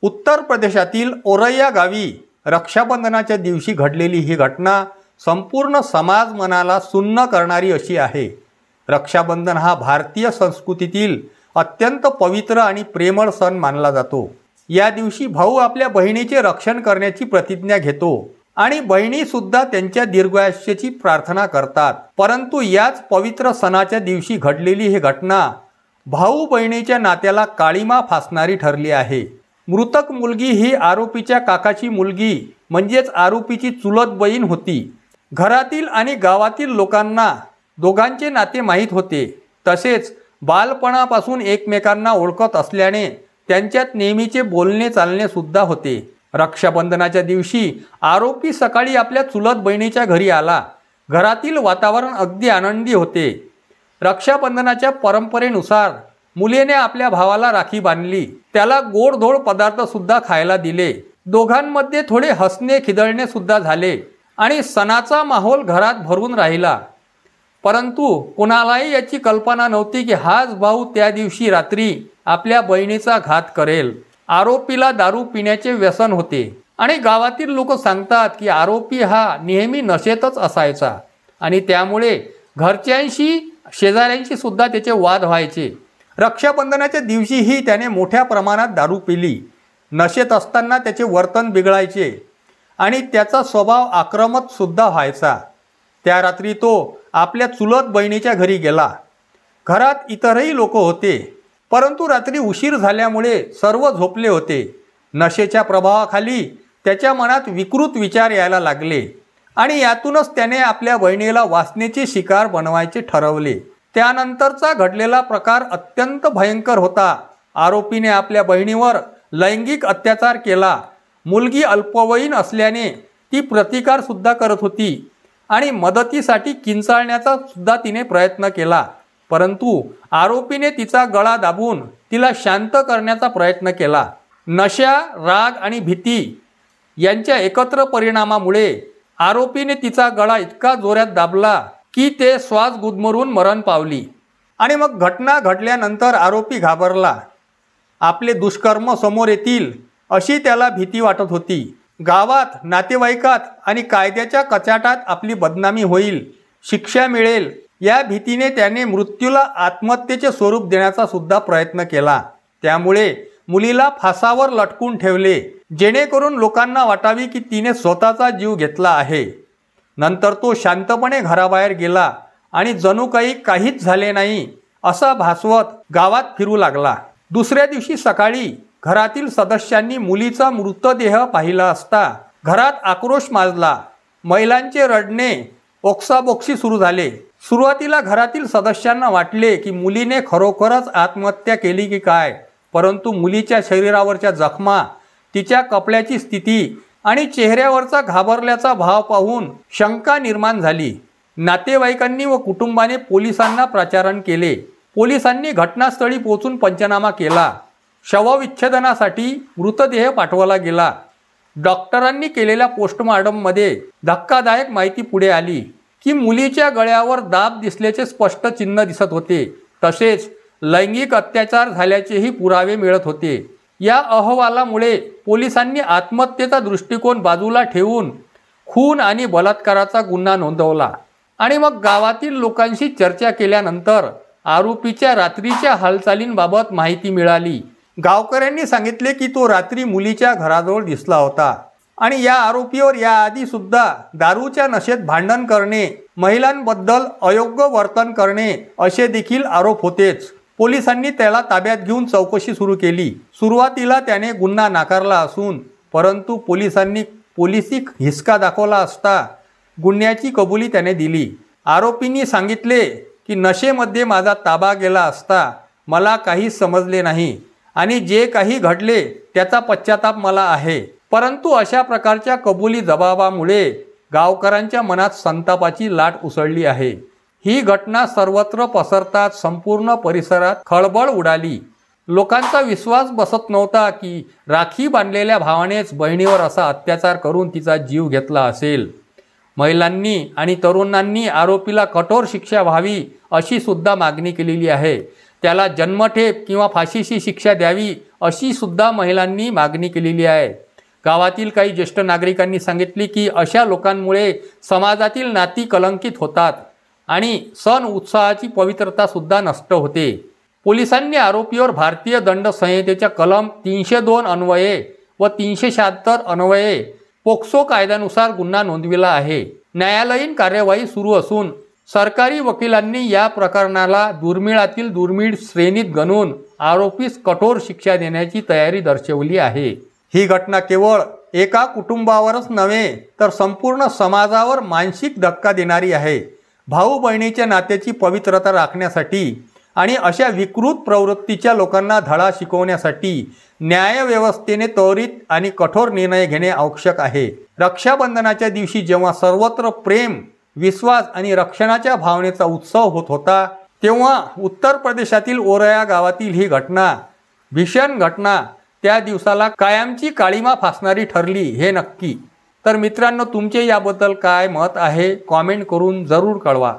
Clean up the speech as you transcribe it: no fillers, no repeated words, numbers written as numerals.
उत्तर प्रदेशातील ओरैया गावी रक्षाबंधनाच्या दिवशी घडलेली ही घटना संपूर्ण समाज मनाला सुन्न करणारी अशी आहे। रक्षाबंधन हा भारतीय संस्कृतीतील अत्यंत पवित्र आणि प्रेमळ सण मानला जातो। या दिवशी भाऊ आपल्या बहिणीचे रक्षण करण्याची प्रतिज्ञा घेतो आणि बहिणी सुद्धा त्यांच्या दीर्घायुष्याची प्रार्थना करतात। परंतु याच पवित्र सणाच्या दिवशी घडलेली ही घटना भाऊ बहिणीच्या नात्याला काळीमा फासणारी ठरली आहे। मृतक मुलगी ही आरोपीच्या काकाची मुलगी म्हणजेच आरोपीची चुलत बहीण होती। घरातील आणि गावातील लोकांना दोघांचे नाते माहीत होते। तसेच बालपणापासून एकमेकांना ओळखत असल्याने त्यांच्यात नेहमीचे बोलणे चालणे सुद्धा होते। रक्षाबंधनाच्या दिवशी आरोपी सकाळी आपल्या चुलत बहिणीच्या घरी आला। घरातील वातावरण अगदी आनंदी होते। रक्षाबंधनाच्या परंपरेनुसार मुलीने आपल्या भावाला राखी बांधली, त्याला गोडधोड पदार्थ सुद्धा खायला दिले। दोघांमध्ये थोडे हसणे खिदळणे सुद्धा झाले आणि सणाचा माहोल घरात भरून राहिला। परंतु कोणालाही याची कल्पना नव्हती की हाच भाऊ त्या दिवशी रात्री आपल्या बहिणीचा घात करेल। आरोपीला दारू पिण्याचे व्यसन होते आणि गावातील लोक सांगतात की आरोपी हा नेहमी नशेतच असायचा आणि त्यामुळे घरच्यांशी शेजाऱ्यांशी सुद्धा त्याचे वाद व्हायचे। रक्षाबंधनाच्या दिवशीही त्याने मोठ्या प्रमाणात दारू पिली। नशेत असताना त्याचे वर्तन बिघडायचे आणि त्याचा स्वभाव आक्रमक सुद्धा व्हायचा। त्या रात्री तो आपल्या चुलत बहिणीच्या घरी गेला। घरात इतरही लोक होते, परंतु रात्री उशीर झाल्यामुळे सर्व झोपले होते। नशेच्या प्रभावाखाली त्याच्या मनात विकृत विचार यायला लागले आणि यातूनच त्याने आपल्या बहिणीला वासनेची शिकार बनवायचे ठरवले। त्यानंतरचा घडलेला प्रकार अत्यंत भयंकर होता। आरोपीने आपल्या बहिणीवर लैंगिक अत्याचार केला। मुलगी अल्पवयीन असल्याने ती प्रतिकार सुद्धा करत होती आणि मदतीसाठी किंचाळण्याचा सुद्धा तिने प्रयत्न केला, परंतु आरोपीने तिचा गळा दाबून तिला शांत करण्याचा प्रयत्न केला। नशा, राग आणि भीती यांच्या एकत्र परिणामामुळे आरोपीने तिचा गळा इतका जोरात दाबला की ते श्वास गुदमरून मरण पावली। आणि मग घटना घडल्यानंतर आरोपी घाबरला। आपले दुष्कर्म समोर येतील अशी त्याला भीती वाटत होती। गावात, नातेवाईकात आणि कायद्याच्या कचाटात आपली बदनामी होईल, शिक्षा मिळेल या भीतीने त्याने मृत्यूला आत्महत्येचे स्वरूप देण्याचा सुद्धा प्रयत्न केला। त्यामुळे मुलीला फासावर लटकून ठेवले, जेणेकरून लोकांना वाटावी की तिने स्वतःचा जीव घेतला आहे। नंतर तो शांतपणे घराबाहेर गेला आणि जणू काहीच झाले नाही असा भासवत गावात फिरू लागला। दुसऱ्या दिवशी सकाळी घरातील सदस्यांनी मुलीचा मृतदेह पाहिला असता घरात आक्रोश माजला। महिलांचे रडणे, ओक्साबोक्शी सुरू झाले। सुरुवातीला घरातील सदस्यांना वाटले की मुलीने खरोखरच आत्महत्या केली की काय, परंतु मुलीच्या शरीरावरच्या जखमा, तिच्या कपड्याची स्थिती आणि चेहऱ्यावरचा घाबरल्याचा भाव पाहून शंका निर्माण झाली। नातेवाईकांनी व कुटुंबाने पोलिसांना प्राचारण केले। पोलिसांनी घटनास्थळी पोहोचून पंचनामा केला। शवविच्छेदनासाठी मृतदेह पाठवला गेला। डॉक्टरांनी केलेल्या पोस्टमॉर्टममध्ये धक्कादायक माहिती पुढे आली की मुलीच्या गळ्यावर दाब दिसल्याचे स्पष्ट चिन्ह दिसत होते। तसेच लैंगिक अत्याचार झाल्याचेही पुरावे मिळत होते। या अहवालामुळे पोलिसांनी आत्महत्येचा दृष्टिकोन बाजूला ठेवून खून आणि बलात्काराचा गुन्हा नोंदवला आणि मग गावातील लोकांशी चर्चा केल्यानंतर आरोपीच्या रात्रीच्या हालचालींबाबत माहिती मिळाली। गावकऱ्यांनी सांगितले की तो रात्री मुलीच्या घराजवळ दिसला होता आणि या आरोपीवर याआधी सुद्धा दारूच्या नशेत भांडण करणे, महिलांबद्दल अयोग्य वर्तन करणे असे देखील आरोप होतेच। पोलिसांनी त्याला ताब्यात घेऊन चौकशी सुरू केली। सुरुवातीला त्याने गुन्हा नाकारला असून परंतु पोलिसांनी पोलिसी हिसका दाखवला असता गुन्ह्याची कबुली त्याने दिली। आरोपींनी सांगितले की नशेमध्ये माझा ताबा गेला असता मला काहीच समजले नाही आणि जे काही घडले त्याचा पश्चाताप मला आहे। परंतु अशा प्रकारच्या कबुली जबाबामुळे गावकऱ्यांच्या मनात संतापाची लाट उसळली आहे। ही घटना सर्वत्र पसरताच संपूर्ण परिसरात खळबळ उडाली। लोकांचा विश्वास बसत नव्हता की राखी बांधलेल्या भावानेच बहिणीवर असा अत्याचार करून तिचा जीव घेतला असेल। महिलांनी आणि तरुणांनी आरोपीला कठोर शिक्षा व्हावी अशी सुद्धा मागणी केलेली आहे। त्याला जन्मठेप किंवा फाशीची शिक्षा द्यावी अशी सुद्धा महिलांनी मागणी केलेली आहे। गावातील काही ज्येष्ठ नागरिकांनी सांगितले की अशा लोकांमुळे समाजातील नाती कलंकित होतात आणि सण उत्साहाची पवित्रता सुद्धा नष्ट होते। पोलिसांनी आरोपीवर भारतीय दंड संहितेच्या कलम 302 अन्वये व 376 अन्वये पोक्सो कायद्यानुसार गुन्हा नोंदविला आहे। न्यायालयीन कार्यवाही सुरू असून सरकारी वकिलांनी या प्रकरणाला दुर्मिळातील दुर्मिळ श्रेणीत गणून आरोपीस कठोर शिक्षा देण्याची तयारी दर्शवली आहे। ही घटना केवळ एका कुटुंबावरच नव्हे तर संपूर्ण समाजावर मानसिक धक्का देणारी आहे। भाऊ बहिणीच्या नात्याची पवित्रता राखण्यासाठी आणि अशा विकृत प्रवृत्तीच्या लोकांना धडा शिकवण्यासाठी न्यायव्यवस्थेने त्वरित आणि कठोर निर्णय घेणे आवश्यक आहे। रक्षाबंधनाच्या दिवशी जेव्हा सर्वत्र प्रेम, विश्वास आणि रक्षणाच्या भावनेचा उत्सव होत होता, तेव्हा उत्तर प्रदेशातील ओरया गावातील ही घटना, भीषण घटना त्या दिवसाला कायमची काळिमा फासणारी ठरली हे नक्की। तर मित्रांनो, तुमचे याबद्दल काय मत आहे कॉमेंट करून जरूर कळवा।